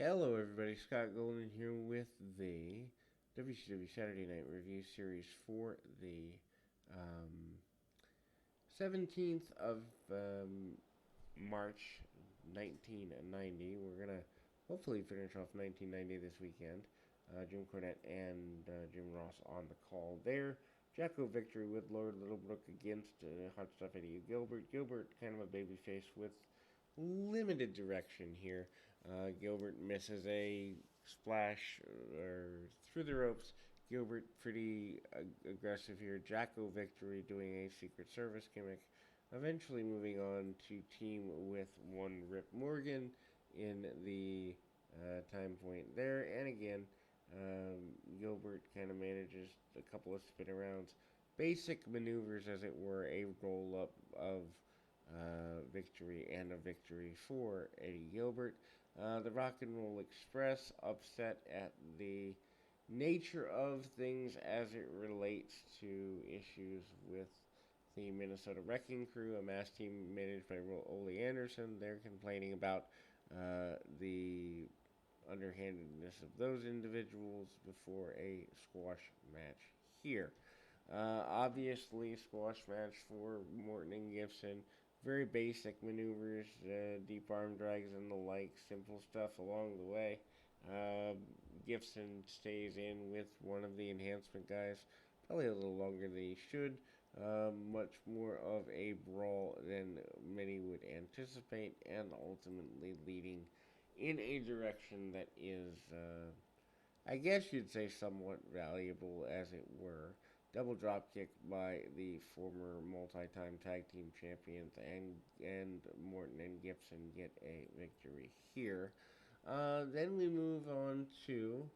Hello, everybody. Scott Golden here with the WCW Saturday Night Review Series for the um, 17th of March 1990. We're going to hopefully finish off 1990 this weekend. Jim Cornette and Jim Ross on the call there. Jacko victory with Lord Littlebrook against Hot Stuff Eddie Gilbert. Gilbert kind of a babyface with limited direction here. Gilbert misses a splash through the ropes. Gilbert pretty aggressive here. Jacko victory doing a Secret Service gimmick. Eventually moving on to team with one Rip Morgan in the time point there. And again, Gilbert kind of manages a couple of spin arounds. Basic maneuvers, as it were, a roll up of victory and a victory for Eddie Gilbert. The Rock and Roll Express upset at the nature of things as it relates to issues with the Minnesota Wrecking Crew, a mass team managed by Ole Anderson. They're complaining about the underhandedness of those individuals before a squash match here. Obviously, squash match for Morton and Gibson. Very basic maneuvers, deep arm drags and the like, simple stuff along the way. Uh, Gibson stays in with one of the enhancement guys, probably a little longer than he should. Much more of a brawl than many would anticipate, and ultimately leading in a direction that is, I guess you'd say, somewhat valuable, as it were. Double drop kick by the former multi-time tag team champions, and Morton and Gibson get a victory here. Then we move on to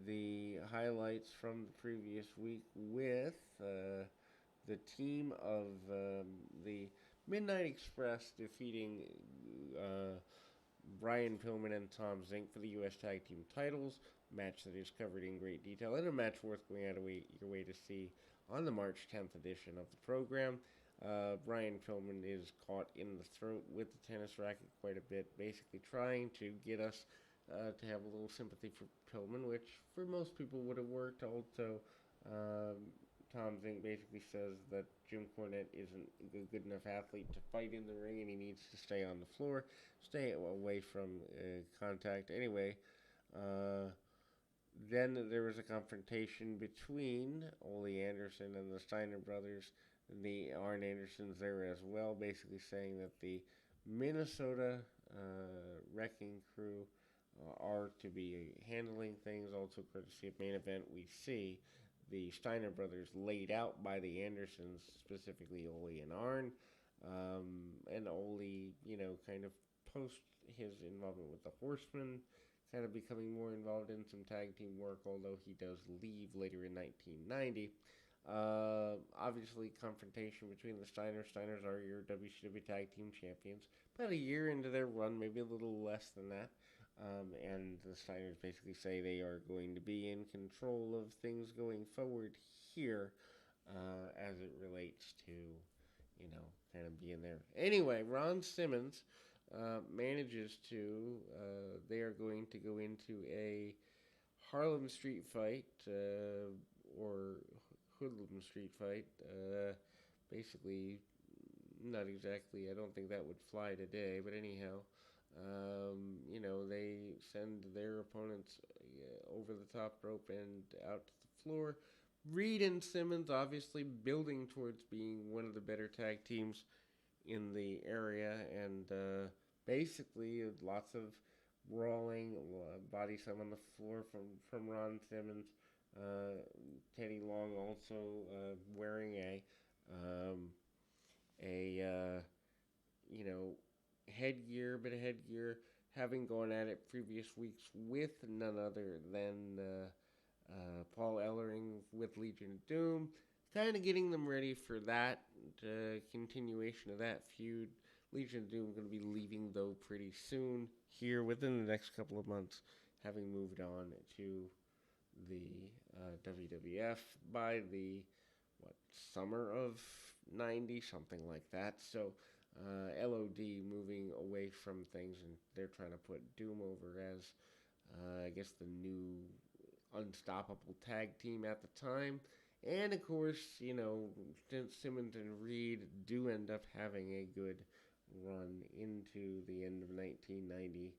the highlights from the previous week with the team of the Midnight Express defeating Brian Pillman and Tom Zink for the U.S. Tag Team titles. Match that is covered in great detail, and a match worth going out of your way to see on the March 10th edition of the program. Brian Pillman is caught in the throat with the tennis racket quite a bit, basically trying to get us to have a little sympathy for Pillman, which for most people would have worked. Also, Tom Zink basically says that Jim Cornette isn't a good enough athlete to fight in the ring, and he needs to stay on the floor, stay away from contact. Anyway, then there was a confrontation between Ole Anderson and the Steiner brothers, the Arn Andersons there as well, basically saying that the Minnesota Wrecking Crew are to be handling things. Also, courtesy of Main Event, we see the Steiner brothers laid out by the Andersons, specifically Ole and Arn. And Ole, kind of post his involvement with the Horsemen, kind of becoming more involved in some tag team work, although he does leave later in 1990. Obviously, confrontation between the Steiners. Steiners are your WCW Tag Team Champions. About a year into their run, maybe a little less than that. And the Steiners basically say they are going to be in control of things going forward here as it relates to, kind of being there. Anyway, Ron Simmons manages to, they are going to go into a Harlem Street fight, or Hoodlum Street fight. Basically, not exactly, I don't think that would fly today, but anyhow, they send their opponents over the top rope and out to the floor. Reed and Simmons obviously building towards being one of the better tag teams in the area, and basically lots of brawling, body slam on the floor from Ron Simmons. Teddy Long also wearing a headgear, bit of headgear, having gone at it previous weeks with none other than Paul Ellering with Legion of Doom, kind of getting them ready for that continuation of that feud. Legion of Doom going to be leaving, though, pretty soon here within the next couple of months, having moved on to the WWF by the summer of 90, something like that. So LOD moving away from things, and they're trying to put Doom over as, I guess, the new unstoppable tag team at the time. And of course, Simmons and Reed do end up having a good run into the end of 1990,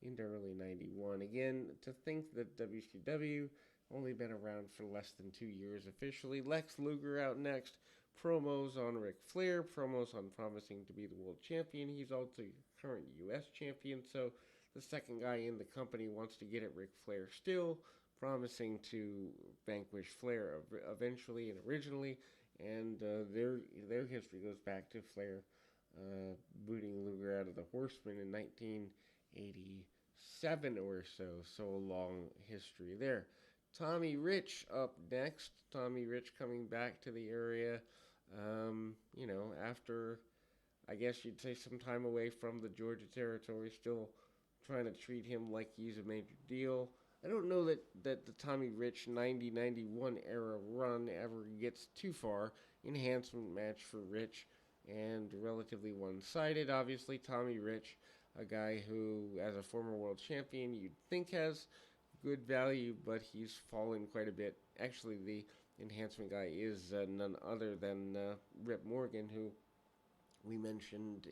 into early 91. Again, to think that WCW only been around for less than 2 years officially. Lex Luger out next. Promos on Ric Flair. Promos on promising to be the world champion. He's also current U.S. champion, so the second guy in the company wants to get at Ric Flair still, promising to vanquish Flair eventually and originally. And their history goes back to Flair booting Luger out of the Horsemen in 1987 or so. So a long history there. Tommy Rich up next. Tommy Rich coming back to the area, after, I guess you'd say, some time away from the Georgia territory, still trying to treat him like he's a major deal. I don't know that the Tommy Rich 90-91 era run ever gets too far. Enhancement match for Rich, and relatively one-sided. Obviously, Tommy Rich, a guy who, as a former world champion, you'd think has good value, but he's fallen quite a bit. Actually, the enhancement guy is none other than Rip Morgan, who we mentioned.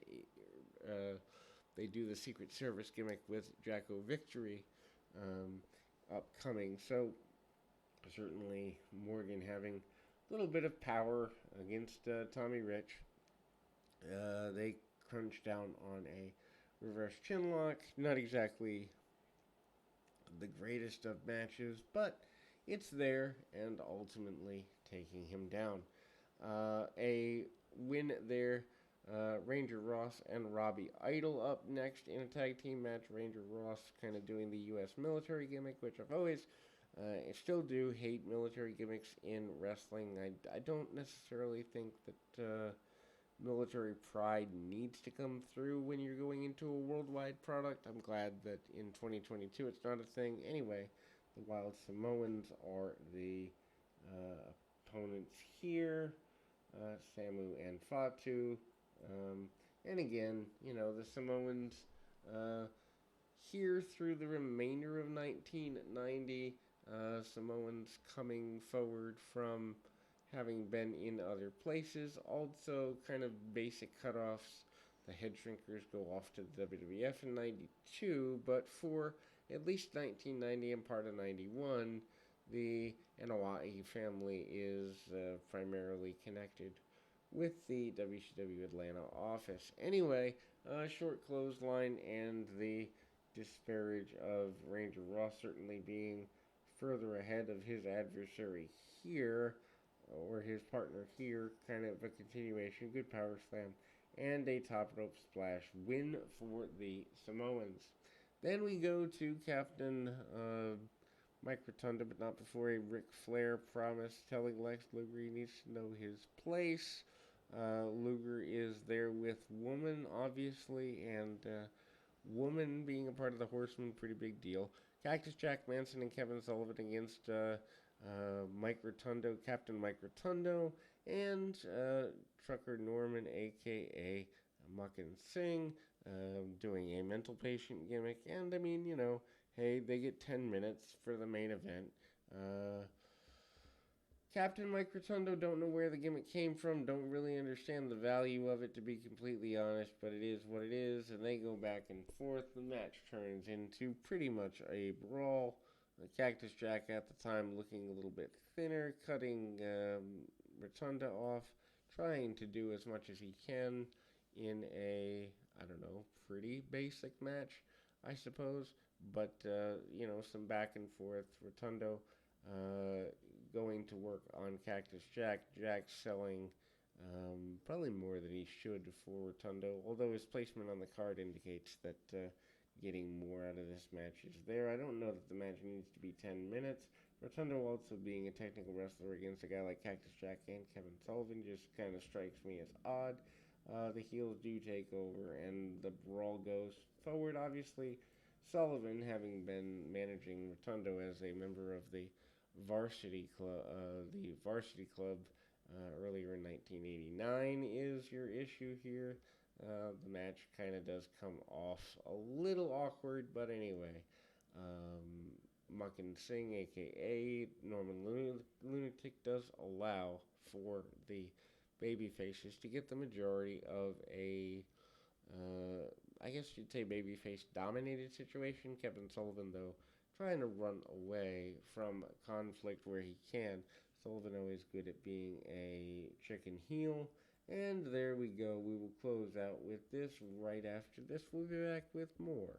They do the Secret Service gimmick with Jacko Victory upcoming. So certainly Morgan having a little bit of power against Tommy Rich. They crunch down on a reverse chinlock. Not exactly the greatest of matches, but it's there, and ultimately taking him down. A win there. Ranger Ross and Robbie Idol up next in a tag team match. Ranger Ross kind of doing the U.S. military gimmick, which I've always, I still do hate military gimmicks in wrestling. I don't necessarily think that military pride needs to come through when you're going into a worldwide product. I'm glad that in 2022 it's not a thing. Anyway, the Wild Samoans are the opponents here. Samu and Fatu. And again, the Samoans here through the remainder of 1990, Samoans coming forward from having been in other places. Also, kind of basic cutoffs. The Head Shrinkers go off to the WWF in 92, but for at least 1990 and part of 91, the Anoa'i family is primarily connected with the WCW Atlanta office. Anyway, short clothesline and the disparage of Ranger Ross certainly being further ahead of his adversary here, or his partner here, kind of a continuation. Good power slam and a top rope splash win for the Samoans. Then we go to Captain Mike Rotunda, but not before a Ric Flair promise, telling Lex Luger he needs to know his place. Luger is there with Woman, obviously, and Woman being a part of the Horsemen, pretty big deal. Cactus Jack Manson and Kevin Sullivan against Mike Rotundo, Captain Mike Rotundo, and Trucker Norman, a.k.a. Muckin Singh, doing a mental patient gimmick. And, I mean, hey, they get 10 minutes for the main event. Captain Mike Rotundo, don't know where the gimmick came from, don't really understand the value of it, to be completely honest, but it is what it is, and they go back and forth. The match turns into pretty much a brawl. Cactus Jack at the time looking a little bit thinner, cutting Rotunda off, trying to do as much as he can in a, pretty basic match, I suppose, but, some back and forth. Rotundo going to work on Cactus Jack. Jack selling probably more than he should for Rotundo, although his placement on the card indicates that getting more out of this match is there. I don't know that the match needs to be 10 minutes. Rotundo also being a technical wrestler against a guy like Cactus Jack and Kevin Sullivan just kind of strikes me as odd. The heels do take over, and the brawl goes forward. Obviously, Sullivan, having been managing Rotundo as a member of the Varsity Club earlier in 1989, is your issue here. The match kind of does come off a little awkward, but anyway. Muckin Singh, aka Norman Lunatic, does allow for the baby faces to get the majority of I guess you'd say babyface dominated situation. Kevin Sullivan, though, trying to run away from conflict where he can. Sullivan always good at being a chicken heel. And there we go. We will close out with this right after this. We'll be back with more.